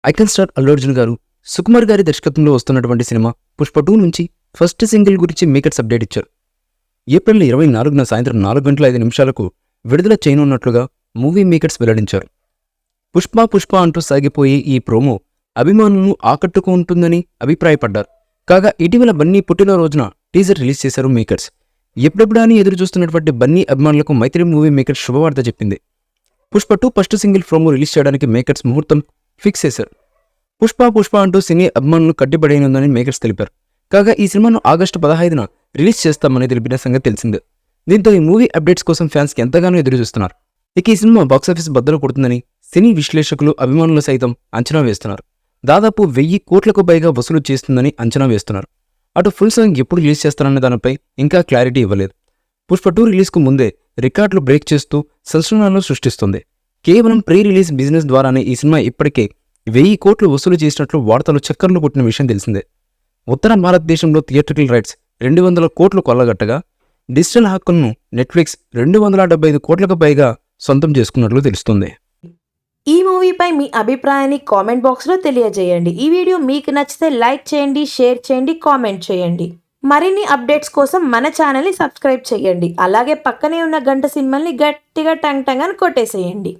Icon star Allu Arjun గారు సుకుమార్ గారి దర్శకత్వంలో వస్తున్నటువంటి సినిమా పుష్ప 2 నుంచి ఫస్ట్ సింగిల్ గురించి మేకర్స్ అప్డేట్ ఇచ్చారు. ఏప్రిల్ 24న సాయంత్రం 4:05 విడుదల చేయనున్నట్లుగా మూవీ మేకర్స్ వెల్లడించారు. పుష్ప అంటూ సాగిపోయే ఈ ప్రోమో అభిమానులను ఆకట్టుకుంటుందని అభిప్రాయపడ్డారు. కాగా ఇటీవల బన్నీ పుట్టినరోజున టీజర్ రిలీజ్ చేశారు మేకర్స్. ఎప్పుడెప్పుడా అని ఎదురు చూస్తున్నటువంటి బన్నీ అభిమానులకు మైత్రి మూవీ మేకర్స్ శుభవార్త చెప్పింది. Pushpa 2 first single promo release చేయడానికి మేకర్స్ ముహూర్తం ఫిక్స్ చేశారు. పుష్ప అంటూ సినీ అభిమానులు కట్టిపడేయనుందని మేకర్స్ తెలిపారు. కాగా ఈ సినిమాను ఆగస్టు 15న రిలీజ్ చేస్తామని తెలిపిన సంగతి తెలిసిందే. దీంతో ఈ మూవీ అప్డేట్స్ కోసం ఫ్యాన్స్కి ఎంతగానో ఎదురు చూస్తున్నారు. ఇక ఈ సినిమా బాక్సాఫీస్ బద్దలు కొడుతుందని సినీ విశ్లేషకులు అభిమానులు సైతం అంచనా వేస్తున్నారు. దాదాపు 1000 కోట్లకు పైగా వసూలు చేస్తుందని అంచనా వేస్తున్నారు. అటు ఫుల్ సాంగ్ ఎప్పుడు రిలీజ్ చేస్తారనే దానిపై ఇంకా క్లారిటీ ఇవ్వలేదు. పుష్ప 2 రిలీజ్కు ముందే రికార్డులు బ్రేక్ చేస్తూ సంచలనాలను సృష్టిస్తుంది. కేవలం ప్రీ రిలీజ్ బిజినెస్ ద్వారానే ఈ సినిమా ఇప్పటికే 1000 కోట్లు వసూలు చేసినట్లు వార్తలు చక్కర్లు కొట్టిన విషయం తెలిసిందే. ఉత్తర భారతదేశంలో థియేట్రికల్ రైట్స్ 200 కోట్లు కొల్లగట్టగా డిజిటల్ హక్కులను నెట్ఫ్లిక్స్ 275 కోట్లకు పైగా సొంతం చేసుకున్నట్లు తెలుస్తుంది. ఈ మూవీపై మీ అభిప్రాయాన్ని కామెంట్ బాక్స్లో తెలియజేయండి. ఈ వీడియో మీకు నచ్చితే లైక్ చేయండి, షేర్ చేయండి, కామెంట్ చేయండి. మరిన్ని అప్డేట్స్ కోసం మన ఛానల్ని సబ్స్క్రైబ్ చేయండి. అలాగే పక్కనే ఉన్న గంట సింబల్ని గట్టిగా టంగ్ టంగ్ అని కొట్టేసేయండి.